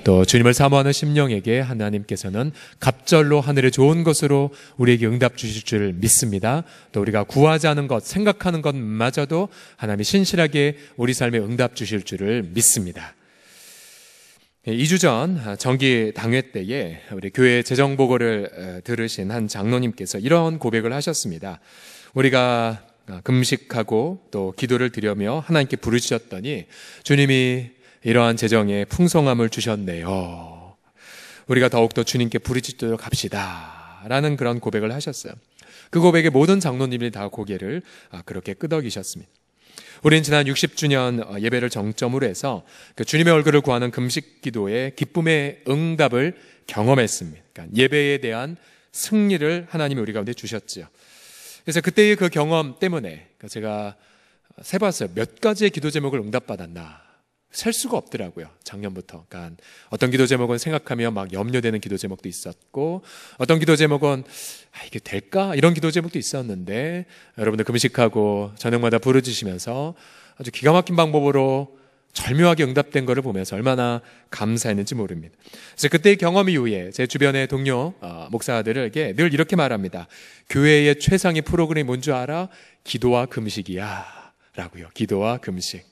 또 주님을 사모하는 심령에게 하나님께서는 갑절로 하늘의 좋은 것으로 우리에게 응답 주실 줄 믿습니다. 또 우리가 구하지 않은 것, 생각하는 것마저도 하나님이 신실하게 우리 삶에 응답 주실 줄을 믿습니다. 2주 전 정기 당회 때에 우리 교회 재정보고를 들으신 한 장로님께서 이런 고백을 하셨습니다. 우리가 금식하고 또 기도를 드리며 하나님께 부르셨더니 주님이 이러한 재정에 풍성함을 주셨네요. 우리가 더욱더 주님께 부르짖도록 합시다 라는 그런 고백을 하셨어요. 그 고백에 모든 장로님들이 다 고개를 그렇게 끄덕이셨습니다. 우리는 지난 60주년 예배를 정점으로 해서 그 주님의 얼굴을 구하는 금식 기도의 기쁨의 응답을 경험했습니다. 그러니까 예배에 대한 승리를 하나님이 우리 가운데 주셨죠. 그래서 그때의 그 경험 때문에 제가 세봤어요. 몇 가지의 기도 제목을 응답받았나. 셀 수가 없더라고요. 작년부터. 그러니까 어떤 기도 제목은 생각하며 막 염려되는 기도 제목도 있었고, 어떤 기도 제목은 이게 될까? 이런 기도 제목도 있었는데, 여러분들 금식하고 저녁마다 부르짖으시면서 아주 기가 막힌 방법으로 절묘하게 응답된 것을 보면서 얼마나 감사했는지 모릅니다. 그래서 그때의 경험 이후에 제 주변의 동료 목사들에게 늘 이렇게 말합니다. 교회의 최상의 프로그램이 뭔 줄 알아? 기도와 금식이야 라고요. 기도와 금식.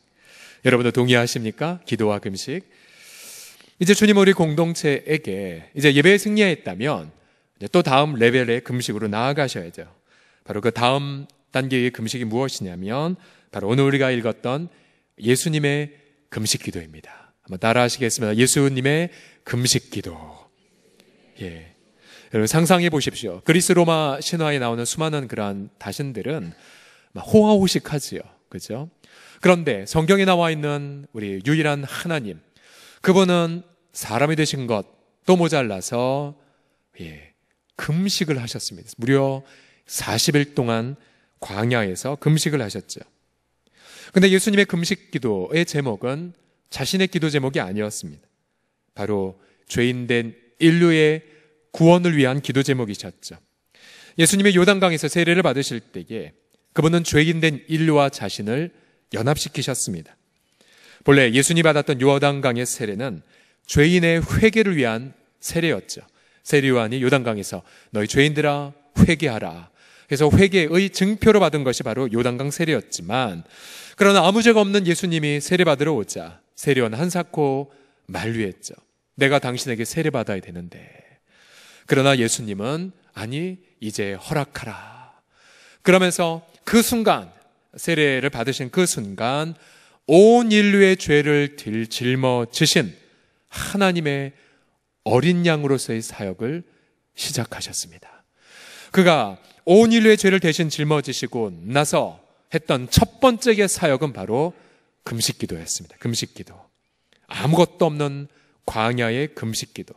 여러분도 동의하십니까? 기도와 금식. 이제 주님 우리 공동체에게 이제 예배에 승리했다면 이제 또 다음 레벨의 금식으로 나아가셔야죠. 바로 그 다음 단계의 금식이 무엇이냐면 바로 오늘 우리가 읽었던 예수님의 금식 기도입니다. 한번 따라 하시겠습니다. 예수님의 금식 기도. 예. 여러분 상상해 보십시오. 그리스 로마 신화에 나오는 수많은 그러한 다신들은 막 호화호식하지요. 그죠? 그런데 성경에 나와 있는 우리 유일한 하나님, 그분은 사람이 되신 것도 모자라서 금식을 하셨습니다. 무려 40일 동안 광야에서 금식을 하셨죠. 근데 예수님의 금식 기도의 제목은 자신의 기도 제목이 아니었습니다. 바로 죄인된 인류의 구원을 위한 기도 제목이셨죠. 예수님의 요단강에서 세례를 받으실 때에 그분은 죄인된 인류와 자신을 연합시키셨습니다. 본래 예수님이 받았던 요단강의 세례는 죄인의 회개를 위한 세례였죠. 세례요한이 요단강에서 너희 죄인들아 회개하라. 그래서 회개의 증표로 받은 것이 바로 요단강 세례였지만, 그러나 아무 죄가 없는 예수님이 세례받으러 오자 세례요한 한사코 만류했죠. 내가 당신에게 세례받아야 되는데. 그러나 예수님은 아니 이제 허락하라. 그러면서 그 순간, 세례를 받으신 그 순간 온 인류의 죄를 짊어지신 하나님의 어린 양으로서의 사역을 시작하셨습니다. 그가 온 인류의 죄를 대신 짊어지시고 나서 했던 첫 번째 사역은 바로 금식기도였습니다. 금식기도. 아무것도 없는 광야의 금식기도.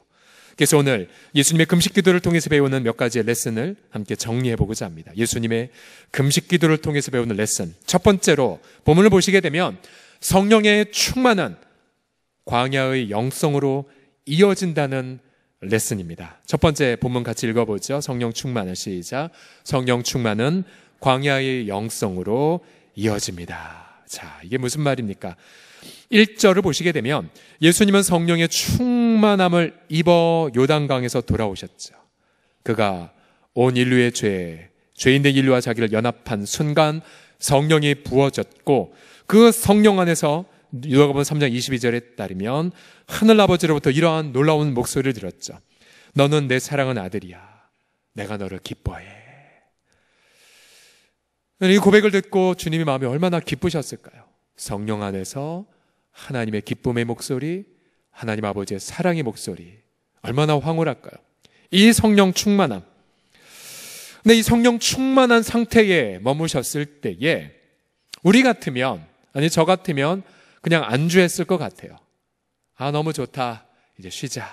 그래서 오늘 예수님의 금식기도를 통해서 배우는 몇 가지의 레슨을 함께 정리해보고자 합니다. 예수님의 금식기도를 통해서 배우는 레슨. 첫 번째로 본문을 보시게 되면 성령의 충만한 광야의 영성으로 이어진다는 레슨입니다. 첫 번째 본문 같이 읽어보죠. 성령 충만은 시작. 성령 충만은 광야의 영성으로 이어집니다. 자, 이게 무슨 말입니까? 1절을 보시게 되면 예수님은 성령의 충만함을 입어 요단강에서 돌아오셨죠. 그가 온 인류의 죄인된 인류와 자기를 연합한 순간 성령이 부어졌고, 그 성령 안에서 누가복음 3장 22절에 따르면 하늘아버지로부터 이러한 놀라운 목소리를 들었죠. 너는 내 사랑하는 아들이야. 내가 너를 기뻐해. 이 고백을 듣고 주님의 마음이 얼마나 기쁘셨을까요? 성령 안에서 하나님의 기쁨의 목소리, 하나님 아버지의 사랑의 목소리, 얼마나 황홀할까요? 이 성령 충만함. 근데 이 성령 충만한 상태에 머무셨을 때에 우리 같으면, 아니 저 같으면 그냥 안주했을 것 같아요. 아, 너무 좋다. 이제 쉬자.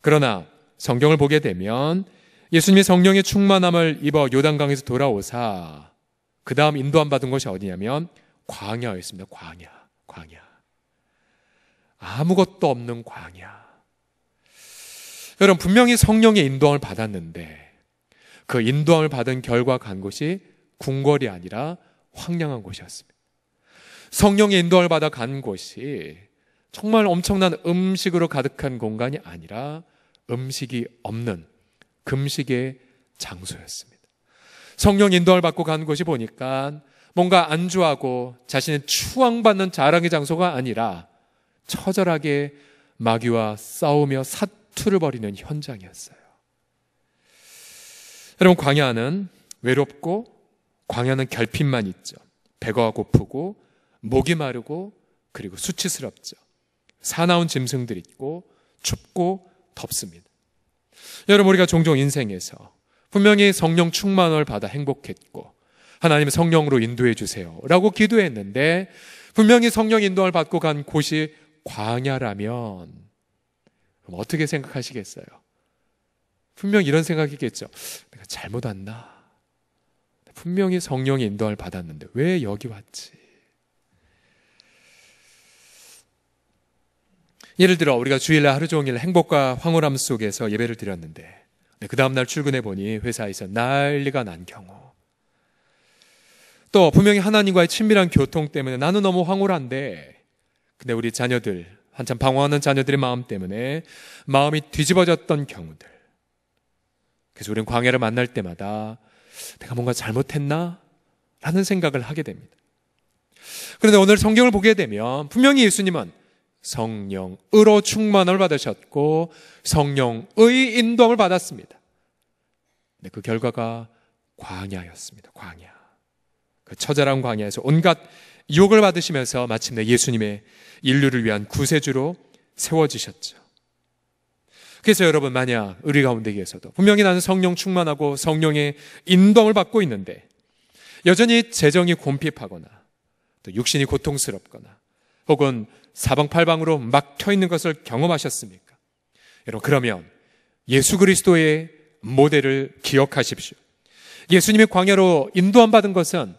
그러나 성경을 보게 되면 예수님이 성령의 충만함을 입어 요단강에서 돌아오사 그 다음 인도함 받은 것이 어디냐면 광야였습니다. 광야. 아무것도 없는 광야. 여러분, 분명히 성령의 인도함을 받았는데 그 인도함을 받은 결과 간 곳이 궁궐이 아니라 황량한 곳이었습니다. 성령의 인도함을 받아 간 곳이 정말 엄청난 음식으로 가득한 공간이 아니라 음식이 없는 금식의 장소였습니다. 성령 인도를 받고 간 곳이 보니까 뭔가 안주하고 자신의 추앙받는 자랑의 장소가 아니라 처절하게 마귀와 싸우며 사투를 벌이는 현장이었어요. 여러분, 광야는 외롭고 광야는 결핍만 있죠. 배가 고프고 목이 마르고 그리고 수치스럽죠. 사나운 짐승들이 있고 춥고 덥습니다. 여러분, 우리가 종종 인생에서 분명히 성령 충만을 받아 행복했고 하나님 성령으로 인도해 주세요 라고 기도했는데 분명히 성령 인도를 받고 간 곳이 광야라면 그럼 어떻게 생각하시겠어요? 분명 이런 생각이겠죠. 내가 잘못 왔나? 분명히 성령의 인도를 받았는데 왜 여기 왔지? 예를 들어 우리가 주일날 하루 종일 행복과 황홀함 속에서 예배를 드렸는데 그 다음날 출근해 보니 회사에서 난리가 난 경우, 또 분명히 하나님과의 친밀한 교통 때문에 나는 너무 황홀한데 근데 우리 자녀들, 한참 방황하는 자녀들의 마음 때문에 마음이 뒤집어졌던 경우들, 그래서 우리는 광야를 만날 때마다 내가 뭔가 잘못했나? 라는 생각을 하게 됩니다. 그런데 오늘 성경을 보게 되면 분명히 예수님은 성령으로 충만함을 받으셨고 성령의 인도함을 받았습니다. 근데 그 결과가 광야였습니다. 광야. 그 처절한 광야에서 온갖 유혹을 받으시면서 마침내 예수님의 인류를 위한 구세주로 세워지셨죠. 그래서 여러분, 만약 우리 가운데 계셔도 분명히 나는 성령 충만하고 성령의 인도함을 받고 있는데 여전히 재정이 곤핍하거나 또 육신이 고통스럽거나 혹은 사방팔방으로 막혀 있는 것을 경험하셨습니까? 여러분, 그러면 예수 그리스도의 모델을 기억하십시오. 예수님의 광야로 인도함 받은 것은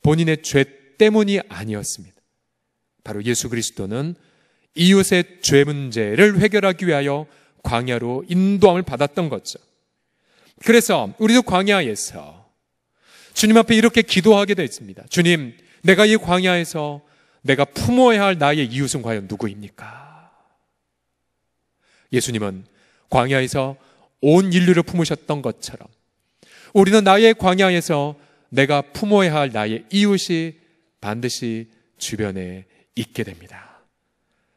본인의 죄 때문이 아니었습니다. 바로 예수 그리스도는 이웃의 죄 문제를 해결하기 위하여 광야로 인도함을 받았던 거죠. 그래서 우리도 광야에서 주님 앞에 이렇게 기도하게 되었습니다. 주님, 내가 이 광야에서 내가 품어야 할 나의 이웃은 과연 누구입니까? 예수님은 광야에서 온 인류를 품으셨던 것처럼 우리는 나의 광야에서 내가 품어야 할 나의 이웃이 반드시 주변에 있게 됩니다.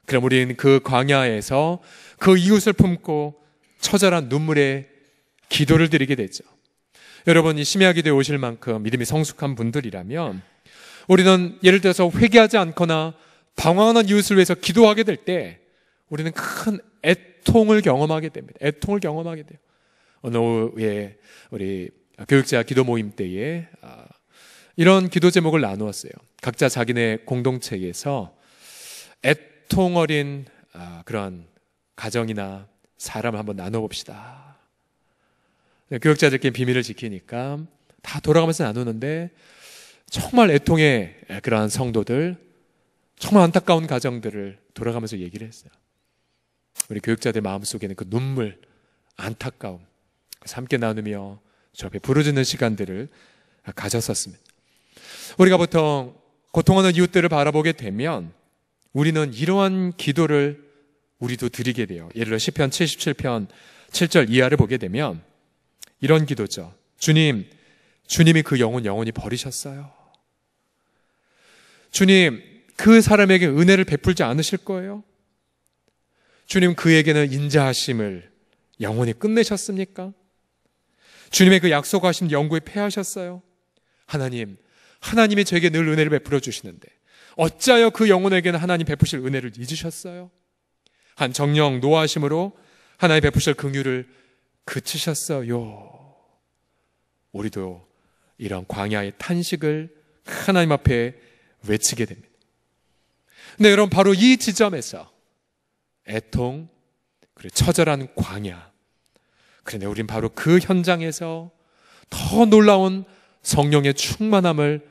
그럼 우리는 그 광야에서 그 이웃을 품고 처절한 눈물의 기도를 드리게 되죠. 여러분, 이 심야 기도에 오실 만큼 믿음이 성숙한 분들이라면 우리는 예를 들어서 회개하지 않거나 방황하는 이웃을 위해서 기도하게 될 때 우리는 큰 애통을 경험하게 됩니다. 애통을 경험하게 돼요. 어느 오후에 우리 교육자 기도 모임 때에 이런 기도 제목을 나누었어요. 각자 자기네 공동체에서 애통 어린 그런 가정이나 사람을 한번 나눠봅시다. 교육자들끼리 비밀을 지키니까 다 돌아가면서 나누는데 정말 애통의 그러한 성도들, 정말 안타까운 가정들을 돌아가면서 얘기를 했어요. 우리 교육자들 마음속에는 그 눈물, 안타까움, 함께 나누며 저 앞에 부르짖는 시간들을 가졌었습니다. 우리가 보통 고통하는 이웃들을 바라보게 되면 우리는 이러한 기도를 우리도 드리게 돼요. 예를 들어 시편 77편 7절 이하를 보게 되면 이런 기도죠. 주님, 주님이 그 영혼 영원히 버리셨어요. 주님, 그 사람에게 은혜를 베풀지 않으실 거예요? 주님, 그에게는 인자하심을 영원히 끝내셨습니까? 주님의 그 약속하신 영구에 패하셨어요? 하나님, 하나님이 저에게 늘 은혜를 베풀어 주시는데 어찌하여 그 영혼에게는 하나님 베푸실 은혜를 잊으셨어요? 한 정령 노하심으로 하나님 베푸실 긍휼을 그치셨어요. 우리도 이런 광야의 탄식을 하나님 앞에 외치게 됩니다. 근데 여러분, 바로 이 지점에서 애통, 그리고 처절한 광야, 그런데 우린 바로 그 현장에서 더 놀라운 성령의 충만함을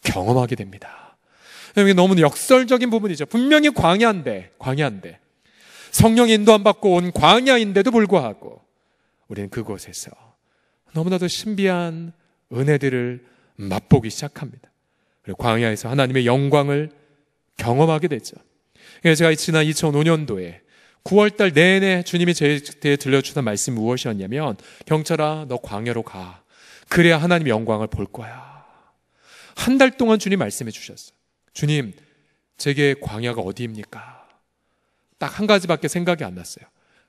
경험하게 됩니다. 이게 너무 역설적인 부분이죠. 분명히 광야인데 성령의 인도 안 받고 온 광야인데도 불구하고 우리는 그곳에서 너무나도 신비한 은혜들을 맛보기 시작합니다. 그리고 광야에서 하나님의 영광을 경험하게 되죠. 제가 지난 2005년도에 9월달 내내 주님이 제게 들려주던 말씀이 무엇이었냐면, 경철아, 너 광야로 가. 그래야 하나님의 영광을 볼 거야. 한 달 동안 주님 말씀해 주셨어요. 주님, 제게 광야가 어디입니까? 딱 한 가지밖에 생각이 안 났어요.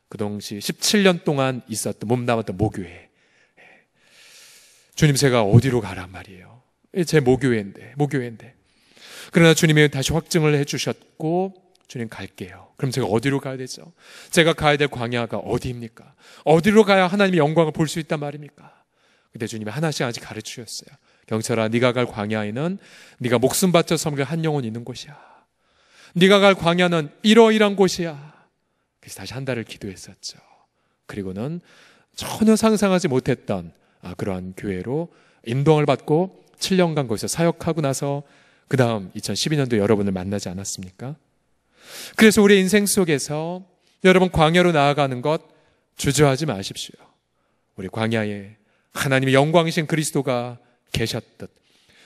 그 당시 17년 동안 있었던, 몸담았던 모교회. 주님, 제가 어디로 가란 말이에요? 제 모교회인데. 그러나 주님이 다시 확증을 해주셨고, 주님 갈게요. 그럼 제가 어디로 가야 되죠? 제가 가야 될 광야가 어디입니까? 어디로 가야 하나님의 영광을 볼 수 있단 말입니까? 그때 주님이 하나씩 가르치셨어요. 경철아, 네가 갈 광야에는 네가 목숨 바쳐 섬길 한 영혼 있는 곳이야. 네가 갈 광야는 이러이러한 곳이야. 그래서 다시 한 달을 기도했었죠. 그리고는 전혀 상상하지 못했던 그러한 교회로 인도를 받고 7년간 거기서 사역하고 나서 그 다음 2012년도 여러분을 만나지 않았습니까? 그래서 우리 인생 속에서 여러분 광야로 나아가는 것 주저하지 마십시오. 우리 광야에 하나님의 영광이신 그리스도가 계셨듯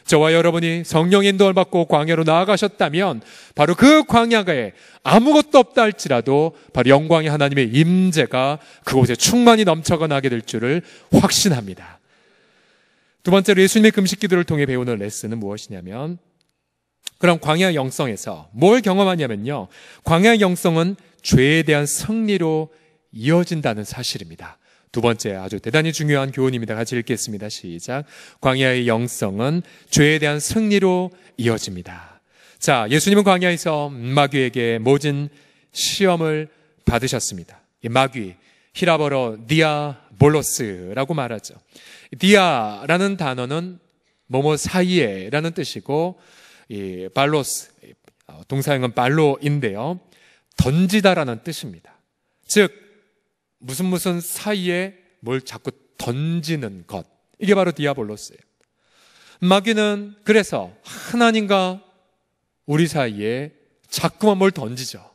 저와 여러분이 성령의 인도를 받고 광야로 나아가셨다면 바로 그 광야가에 아무것도 없다 할지라도 바로 영광의 하나님의 임재가 그곳에 충만히 넘쳐가 나게 될 줄을 확신합니다. 두 번째로 예수님의 금식 기도를 통해 배우는 레슨은 무엇이냐면, 그럼 광야 영성에서 뭘 경험하냐면요, 광야 영성은 죄에 대한 승리로 이어진다는 사실입니다. 두 번째 아주 대단히 중요한 교훈입니다. 같이 읽겠습니다. 시작. 광야의 영성은 죄에 대한 승리로 이어집니다. 자, 예수님은 광야에서 마귀에게 모진 시험을 받으셨습니다. 이 마귀, 히라버로 디아볼로스라고 말하죠. 디아라는 단어는 뭐뭐 사이에라는 뜻이고, 이 발로스, 동사형은 발로인데요, 던지다라는 뜻입니다. 즉 무슨 사이에 뭘 자꾸 던지는 것, 이게 바로 디아볼로스예요. 마귀는 그래서 하나님과 우리 사이에 자꾸만 뭘 던지죠.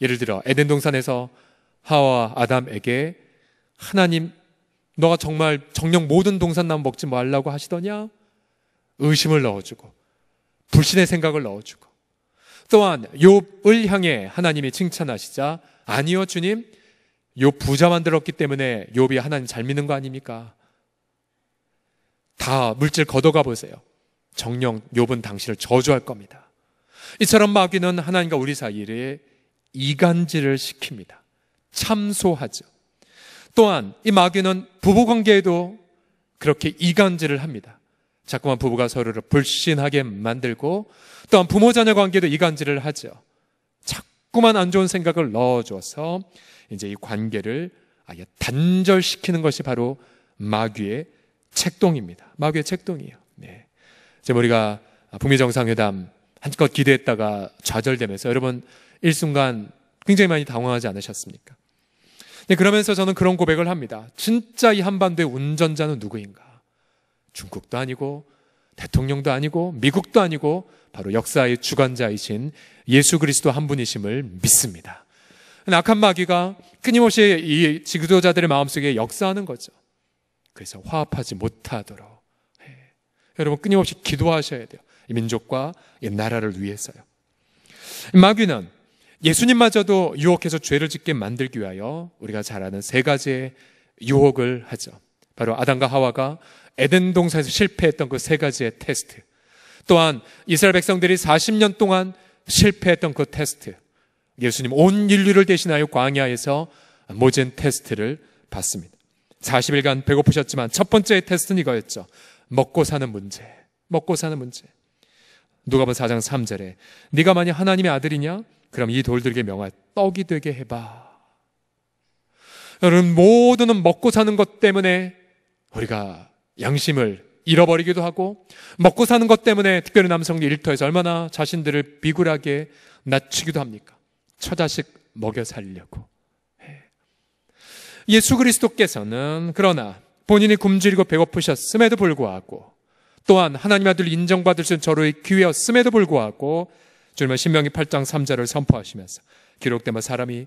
예를 들어 에덴 동산에서 하와와 아담에게 하나님, 너가 정말 정녕 모든 동산나무 먹지 말라고 하시더냐? 의심을 넣어주고 불신의 생각을 넣어주고, 또한 욥을 향해 하나님이 칭찬하시자, 아니요 주님, 욥 부자 만들었기 때문에 욥이 하나님 잘 믿는 거 아닙니까? 다 물질 걷어가 보세요. 정녕 욥은 당신을 저주할 겁니다. 이처럼 마귀는 하나님과 우리 사이에 이간질을 시킵니다. 참소하죠. 또한 이 마귀는 부부관계에도 그렇게 이간질을 합니다. 자꾸만 부부가 서로를 불신하게 만들고, 또한 부모 자녀 관계도 이간질을 하죠. 자꾸만 안 좋은 생각을 넣어줘서 이제 이 관계를 아예 단절시키는 것이 바로 마귀의 책동입니다. 마귀의 책동이에요. 네. 지금 우리가 북미 정상회담 한껏 기대했다가 좌절되면서 여러분 일순간 굉장히 많이 당황하지 않으셨습니까? 네, 그러면서 저는 그런 고백을 합니다. 진짜 이 한반도의 운전자는 누구인가? 중국도 아니고 대통령도 아니고 미국도 아니고 바로 역사의 주관자이신 예수 그리스도 한 분이심을 믿습니다. 악한 마귀가 끊임없이 이 지도자들의 마음속에 역사하는 거죠. 그래서 화합하지 못하도록 여러분 끊임없이 기도하셔야 돼요. 이 민족과 이 나라를 위해서요. 마귀는 예수님마저도 유혹해서 죄를 짓게 만들기 위하여 우리가 잘 아는 세 가지의 유혹을 하죠. 바로 아담과 하와가 에덴 동산에서 실패했던 그 세 가지의 테스트, 또한 이스라엘 백성들이 40년 동안 실패했던 그 테스트, 예수님 온 인류를 대신하여 광야에서 모진 테스트를 받습니다. 40일간 배고프셨지만 첫 번째 테스트는 이거였죠. 먹고 사는 문제. 먹고 사는 문제. 누가복음 4장 3절에 네가 만약 하나님의 아들이냐? 그럼 이 돌들에게 명하여 떡이 되게 해봐. 여러분, 모두는 먹고 사는 것 때문에 우리가 양심을 잃어버리기도 하고, 먹고 사는 것 때문에 특별히 남성들 일터에서 얼마나 자신들을 비굴하게 낮추기도 합니까? 처자식 먹여 살리려고. 예수 그리스도께서는 그러나 본인이 굶주리고 배고프셨음에도 불구하고, 또한 하나님 아들 인정받을 수 있는 저로의 기회였음에도 불구하고 주님은 신명기 8장 3절을 선포하시면서 기록된 바 사람이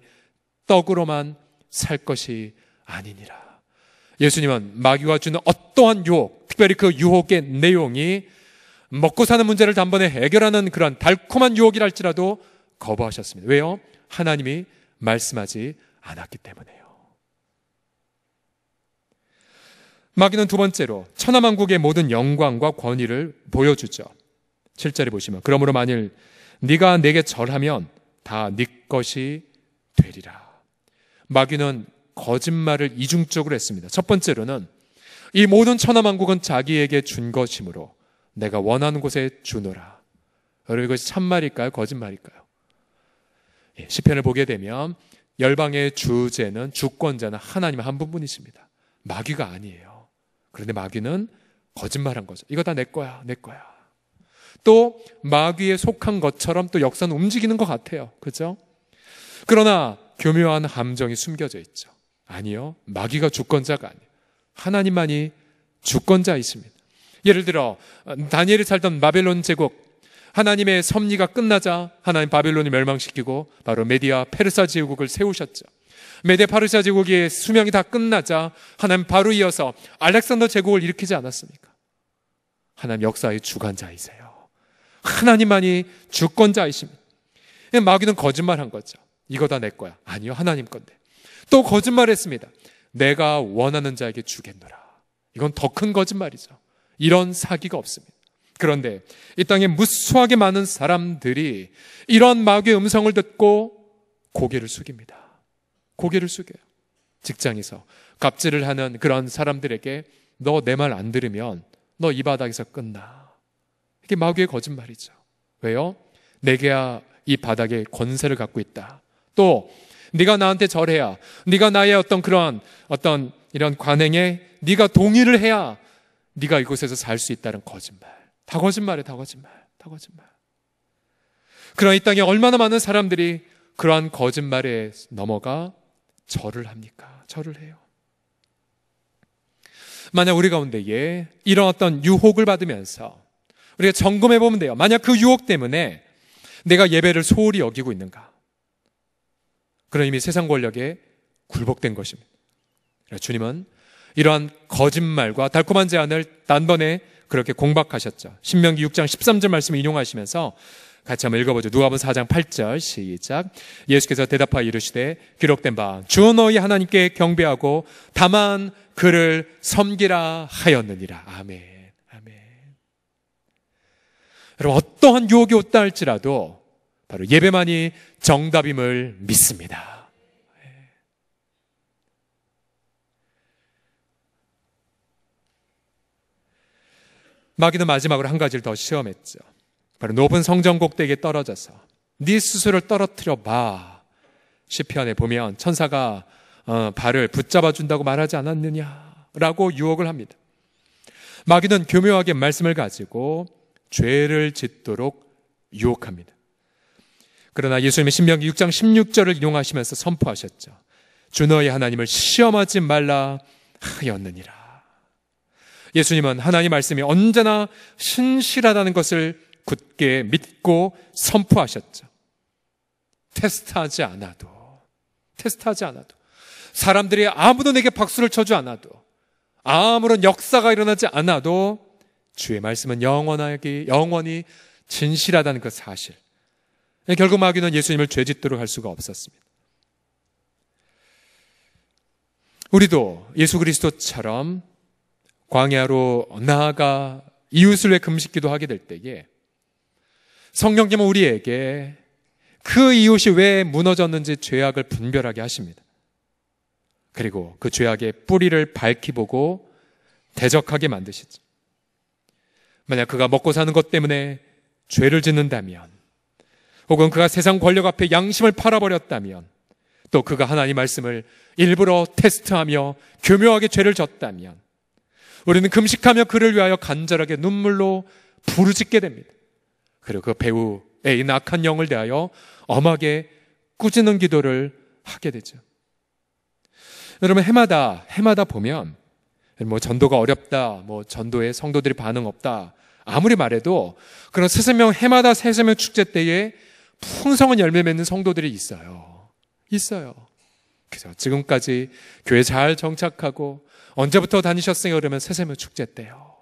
떡으로만 살 것이 아니니라. 예수님은 마귀가 주는 어떠한 유혹, 특별히 그 유혹의 내용이 먹고 사는 문제를 단번에 해결하는 그런 달콤한 유혹이랄지라도 거부하셨습니다. 왜요? 하나님이 말씀하지 않았기 때문에요. 마귀는 두 번째로 천하만국의 모든 영광과 권위를 보여주죠. 7절에 보시면 그러므로 만일 네가 내게 절하면 다 네 것이 되리라. 마귀는 거짓말을 이중적으로 했습니다. 첫 번째로는 이 모든 천하만국은 자기에게 준 것이므로 내가 원하는 곳에 주노라. 여러분, 이것이 참말일까요? 거짓말일까요? 시편을 보게 되면 열방의 주제는, 주권자는 하나님 한 분뿐이십니다. 마귀가 아니에요. 그런데 마귀는 거짓말한 거죠. 이거 다 내 거야, 내 거야. 또 마귀에 속한 것처럼 또 역사는 움직이는 것 같아요. 그렇죠? 그러나 교묘한 함정이 숨겨져 있죠. 아니요, 마귀가 주권자가 아니에요. 하나님만이 주권자이십니다. 예를 들어 다니엘이 살던 바벨론 제국, 하나님의 섭리가 끝나자 하나님 바벨론을 멸망시키고 바로 메디아 페르사 제국을 세우셨죠. 메디아 페르사 제국의 수명이 다 끝나자 하나님 바로 이어서 알렉산더 제국을 일으키지 않았습니까? 하나님 역사의 주관자이세요. 하나님만이 주권자이십니다. 마귀는 거짓말한 거죠. 이거 다 내 거야. 아니요, 하나님 건데. 또 거짓말했습니다. 내가 원하는 자에게 주겠노라. 이건 더 큰 거짓말이죠. 이런 사기가 없습니다. 그런데 이 땅에 무수하게 많은 사람들이 이런 마귀의 음성을 듣고 고개를 숙입니다. 고개를 숙여요. 직장에서 갑질을 하는 그런 사람들에게 너 내 말 안 들으면 너 이 바닥에서 끝나. 이게 마귀의 거짓말이죠. 왜요? 내가 이 바닥에 권세를 갖고 있다. 또 네가 나한테 절해야, 네가 나의 어떤 이런 관행에 네가 동의를 해야 네가 이곳에서 살 수 있다는 거짓말. 다 거짓말이에요. 다 거짓말. 다 거짓말. 그러나 이 땅에 얼마나 많은 사람들이 그러한 거짓말에 넘어가 절을 합니까? 절을 해요. 만약 우리 가운데에 이런 어떤 유혹을 받으면서 우리가 점검해 보면 돼요. 만약 그 유혹 때문에 내가 예배를 소홀히 여기고 있는가? 그럼 이미 세상 권력에 굴복된 것입니다. 주님은 이러한 거짓말과 달콤한 제안을 단번에 그렇게 공박하셨죠. 신명기 6장 13절 말씀을 인용하시면서 같이 한번 읽어보죠. 누가복음 4장 8절 시작. 예수께서 대답하여 이르시되 기록된 바 주 너희 하나님께 경배하고 다만 그를 섬기라 하였느니라. 아멘. 아멘. 여러분, 어떠한 유혹이 왔다 할지라도 바로 예배만이 정답임을 믿습니다. 마귀는 마지막으로 한 가지를 더 시험했죠. 바로 높은 성전 꼭대기에 떨어져서 네 스스로를 떨어뜨려 봐. 시편에 보면 천사가 발을 붙잡아 준다고 말하지 않았느냐라고 유혹을 합니다. 마귀는 교묘하게 말씀을 가지고 죄를 짓도록 유혹합니다. 그러나 예수님이 신명기 6장 16절을 이용하시면서 선포하셨죠. 주 너희 하나님을 시험하지 말라 하였느니라. 예수님은 하나님 말씀이 언제나 신실하다는 것을 굳게 믿고 선포하셨죠. 테스트하지 않아도 사람들이 아무도 내게 박수를 쳐주 않아도 아무런 역사가 일어나지 않아도 주의 말씀은 영원히 진실하다는 그 사실. 결국 마귀는 예수님을 죄짓도록 할 수가 없었습니다. 우리도 예수 그리스도처럼 광야로 나아가 이웃을 위해 금식기도 하게 될 때에 성령님은 우리에게 그 이웃이 왜 무너졌는지 죄악을 분별하게 하십니다. 그리고 그 죄악의 뿌리를 밝히 보고 대적하게 만드시죠. 만약 그가 먹고 사는 것 때문에 죄를 짓는다면, 혹은 그가 세상 권력 앞에 양심을 팔아버렸다면, 또 그가 하나님 말씀을 일부러 테스트하며 교묘하게 죄를 졌다면 우리는 금식하며 그를 위하여 간절하게 눈물로 부르짖게 됩니다. 그리고 그 배우의 이 악한 영을 대하여 엄하게 꾸짖는 기도를 하게 되죠. 여러분, 해마다 보면 전도가 어렵다, 전도에 성도들이 반응 없다 아무리 말해도 그런 새세명 해마다 새세명 축제 때에 풍성한 열매 맺는 성도들이 있어요. 그래서 지금까지 교회 잘 정착하고 언제부터 다니셨어요? 그러면 새세명 축제 때요.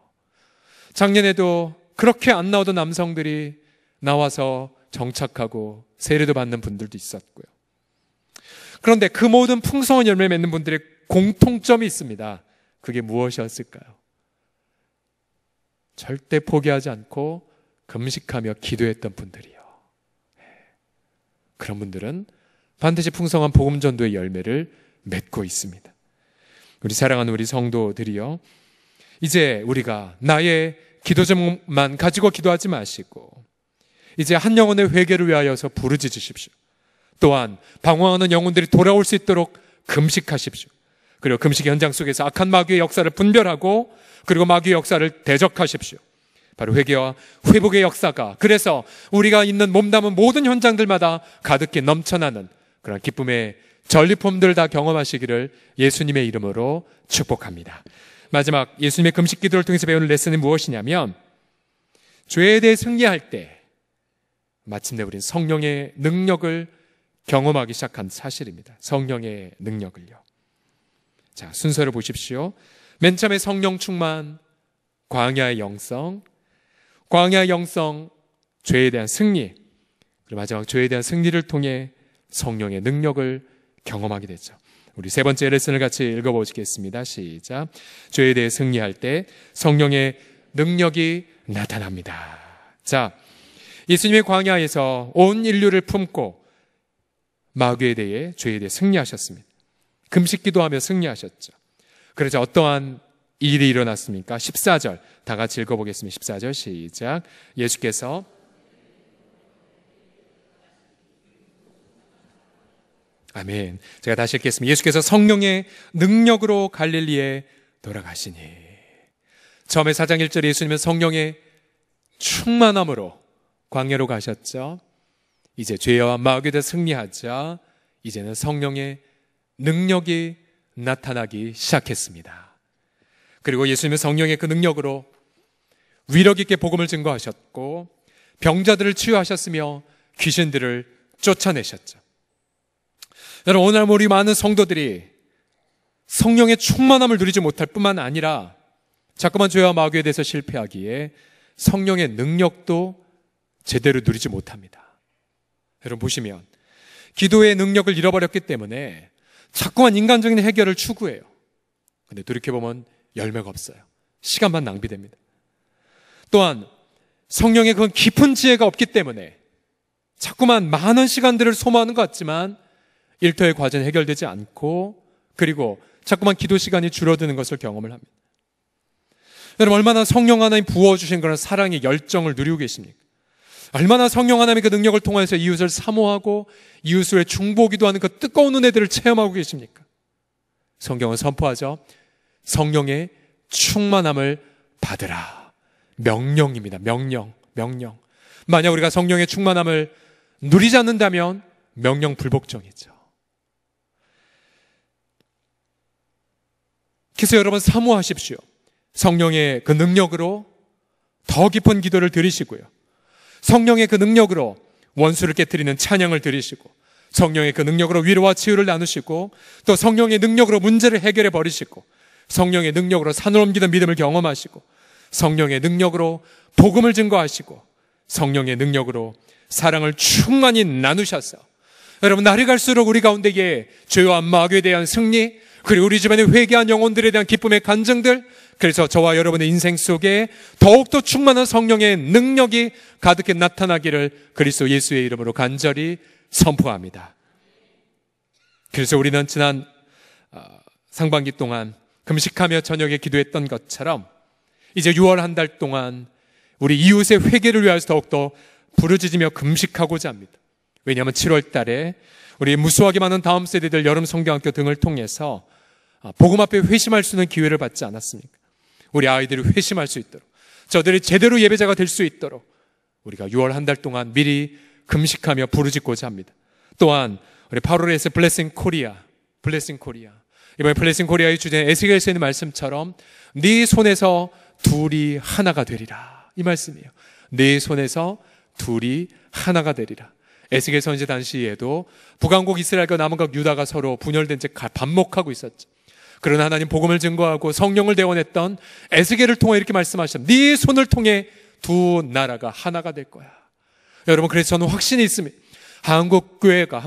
작년에도 그렇게 안 나오던 남성들이 나와서 정착하고 세례도 받는 분들도 있었고요. 그런데 그 모든 풍성한 열매 맺는 분들의 공통점이 있습니다. 그게 무엇이었을까요? 절대 포기하지 않고 금식하며 기도했던 분들이요. 그런 분들은 반드시 풍성한 복음 전도의 열매를 맺고 있습니다. 우리 사랑하는 우리 성도들이요, 이제 우리가 나의 기도 제목만 가지고 기도하지 마시고 이제 한 영혼의 회개를 위하여서 부르짖으십시오. 또한 방황하는 영혼들이 돌아올 수 있도록 금식하십시오. 그리고 금식 현장 속에서 악한 마귀의 역사를 분별하고 그리고 마귀의 역사를 대적하십시오. 바로 회개와 회복의 역사가, 그래서 우리가 있는 몸담은 모든 현장들마다 가득히 넘쳐나는 그런 기쁨의 전리품들 다 경험하시기를 예수님의 이름으로 축복합니다. 마지막 예수님의 금식 기도를 통해서 배우는 레슨은 무엇이냐면, 죄에 대해 승리할 때 마침내 우리는 성령의 능력을 경험하기 시작한 사실입니다. 성령의 능력을요. 자, 순서를 보십시오. 맨 처음에 성령 충만, 광야의 영성, 광야의 영성, 죄에 대한 승리, 그리고 마지막 죄에 대한 승리를 통해 성령의 능력을 경험하게 되죠. 우리 세 번째 레슨을 같이 읽어보시겠습니다. 시작. 죄에 대해 승리할 때 성령의 능력이 나타납니다. 자, 예수님의 광야에서 온 인류를 품고 마귀에 대해, 죄에 대해 승리하셨습니다. 금식 기도하며 승리하셨죠. 그래서 어떠한 일이 일어났습니까? 14절 다 같이 읽어보겠습니다. 14절 시작. 예수께서 아멘. 제가 다시 읽겠습니다. 예수께서 성령의 능력으로 갈릴리에 돌아가시니. 처음에 4장 1절에 예수님은 성령의 충만함으로 광야로 가셨죠. 이제 죄와 마귀에 대해 승리하자 이제는 성령의 능력이 나타나기 시작했습니다. 그리고 예수님은 성령의 그 능력으로 위력 있게 복음을 증거하셨고 병자들을 치유하셨으며 귀신들을 쫓아내셨죠. 여러분, 오늘 우리 많은 성도들이 성령의 충만함을 누리지 못할 뿐만 아니라 자꾸만 죄와 마귀에 대해서 실패하기에 성령의 능력도 제대로 누리지 못합니다. 여러분 보시면 기도의 능력을 잃어버렸기 때문에 자꾸만 인간적인 해결을 추구해요. 근데 돌이켜보면 열매가 없어요. 시간만 낭비됩니다. 또한 성령의 그런 깊은 지혜가 없기 때문에 자꾸만 많은 시간들을 소모하는 것 같지만 일터의 과제는 해결되지 않고 그리고 자꾸만 기도 시간이 줄어드는 것을 경험을 합니다. 여러분, 얼마나 성령 하나님 부어주신 그런 사랑의 열정을 누리고 계십니까? 얼마나 성령 하나님의 그 능력을 통해서 이웃을 사모하고 이웃을 중보기도 하는 그 뜨거운 은혜들을 체험하고 계십니까? 성경은 선포하죠. 성령의 충만함을 받으라. 명령입니다. 명령. 만약 우리가 성령의 충만함을 누리지 않는다면 명령 불복종이죠. 그래서 여러분 사모하십시오. 성령의 그 능력으로 더 깊은 기도를 드리시고요. 성령의 그 능력으로 원수를 깨뜨리는 찬양을 드리시고 성령의 그 능력으로 위로와 치유를 나누시고 또 성령의 능력으로 문제를 해결해 버리시고 성령의 능력으로 산을 옮기는 믿음을 경험하시고 성령의 능력으로 복음을 증거하시고 성령의 능력으로 사랑을 충만히 나누셔서 여러분, 날이 갈수록 우리 가운데에 죄와 마귀에 대한 승리, 그리고 우리 집안에 회개한 영혼들에 대한 기쁨의 간증들, 그래서 저와 여러분의 인생 속에 더욱더 충만한 성령의 능력이 가득히 나타나기를 그리스도 예수의 이름으로 간절히 선포합니다. 그래서 우리는 지난 상반기 동안 금식하며 저녁에 기도했던 것처럼 이제 6월 한 달 동안 우리 이웃의 회개를 위해서 더욱더 부르짖으며 금식하고자 합니다. 왜냐하면 7월 달에 우리 무수하게 많은 다음 세대들 여름 성경학교 등을 통해서 복음 앞에 회심할 수 있는 기회를 받지 않았습니까? 우리 아이들이 회심할 수 있도록, 저들이 제대로 예배자가 될 수 있도록 우리가 6월 한 달 동안 미리 금식하며 부르짖고자 합니다. 또한 우리 8월에서 블레싱 코리아 이번에 블레싱 코리아의 주제는 에스겔서에 있는 말씀처럼 네 손에서 둘이 하나가 되리라, 이 말씀이에요. 네 손에서 둘이 하나가 되리라. 에스겔 선지 당시에도 북왕국 이스라엘과 남왕국 유다가 서로 분열된 채 반목하고 있었죠. 그러나 하나님 복음을 증거하고 성령을 대원했던 에스겔을 통해 이렇게 말씀하셨습니다. 네 손을 통해 두 나라가 하나가 될 거야. 여러분, 그래서 저는 확신이 있습니다. 한국교회가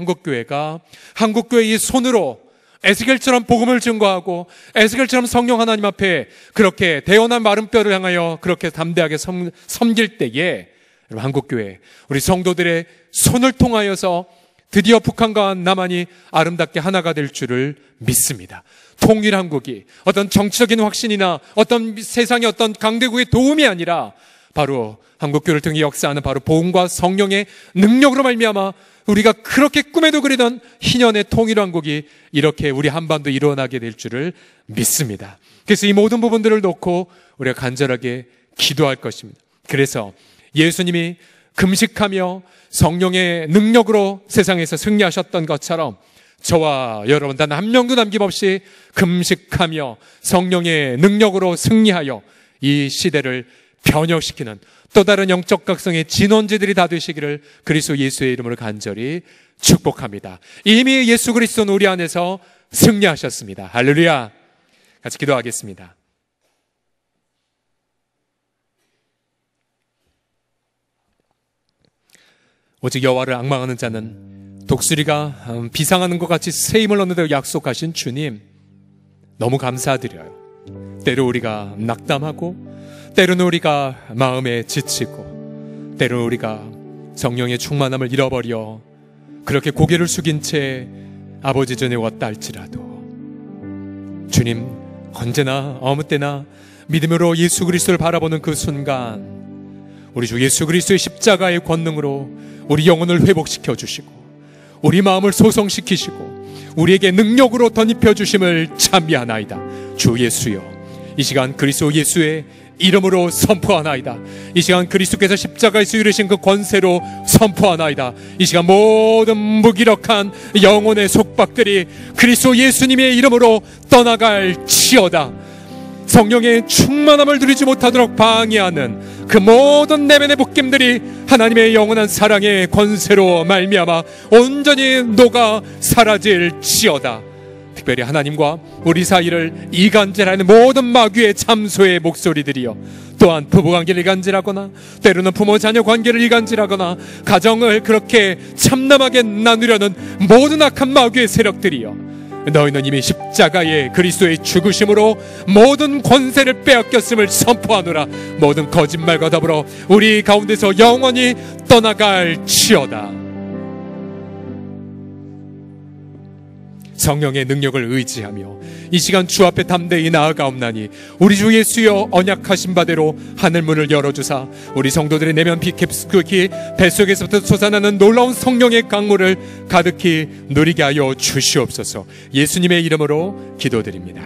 한국교회의 손으로 에스겔처럼 복음을 증거하고 에스겔처럼 성령 하나님 앞에 그렇게 대언한 마른 뼈를 향하여 그렇게 담대하게 섬길 때에 여러분, 한국교회 우리 성도들의 손을 통하여서 드디어 북한과 남한이 아름답게 하나가 될 줄을 믿습니다. 통일한국이 어떤 정치적인 확신이나 어떤 세상의 어떤 강대국의 도움이 아니라 바로 한국교회를 통해 역사하는 바로 복음과 성령의 능력으로 말미암아 우리가 그렇게 꿈에도 그리던 희년의 통일한국이 이렇게 우리 한반도에 일어나게 될 줄을 믿습니다. 그래서 이 모든 부분들을 놓고 우리가 간절하게 기도할 것입니다. 그래서 예수님이 금식하며 성령의 능력으로 세상에서 승리하셨던 것처럼 저와 여러분 단 한 명도 남김없이 금식하며 성령의 능력으로 승리하여 이 시대를 변혁시키는 또 다른 영적 각성의 진원지들이 다 되시기를 그리스도 예수의 이름으로 간절히 축복합니다. 이미 예수 그리스도는 우리 안에서 승리하셨습니다. 할렐루야. 같이 기도하겠습니다. 오직 여호와를 앙망하는 자는 독수리가 비상하는 것 같이 새 힘을 얻는다고 약속하신 주님, 너무 감사드려요. 때로 우리가 낙담하고 때로는 우리가 마음에 지치고 때로는 우리가 성령의 충만함을 잃어버려 그렇게 고개를 숙인 채 아버지 전에 왔다 할지라도 주님, 언제나 아무 때나 믿음으로 예수 그리스도를 바라보는 그 순간 우리 주 예수 그리스도의 십자가의 권능으로 우리 영혼을 회복시켜 주시고 우리 마음을 소성시키시고 우리에게 능력으로 덧입혀 주심을 찬미하나이다. 주 예수여, 이 시간 그리스도 예수의 이름으로 선포하나이다. 이 시간 그리스도께서 십자가에서 이루신 그 권세로 선포하나이다. 이 시간 모든 무기력한 영혼의 속박들이 그리스도 예수님의 이름으로 떠나갈지어다. 성령의 충만함을 누리지 못하도록 방해하는 그 모든 내면의 묶임들이 하나님의 영원한 사랑의 권세로 말미암아 온전히 녹아 사라질지어다. 특별히 하나님과 우리 사이를 이간질하는 모든 마귀의 참소의 목소리들이요, 또한 부부관계를 이간질하거나 때로는 부모 자녀 관계를 이간질하거나 가정을 그렇게 참남하게 나누려는 모든 악한 마귀의 세력들이요, 너희는 이미 십자가의 그리스도의 죽으심으로 모든 권세를 빼앗겼음을 선포하노라. 모든 거짓말과 더불어 우리 가운데서 영원히 떠나갈지어다. 성령의 능력을 의지하며 이 시간 주 앞에 담대히 나아가옵나니 우리 주 예수여, 언약하신 바대로 하늘문을 열어주사 우리 성도들의 내면 깊숙이 뱃속에서부터 솟아나는 놀라운 성령의 강물을 가득히 누리게 하여 주시옵소서. 예수님의 이름으로 기도드립니다.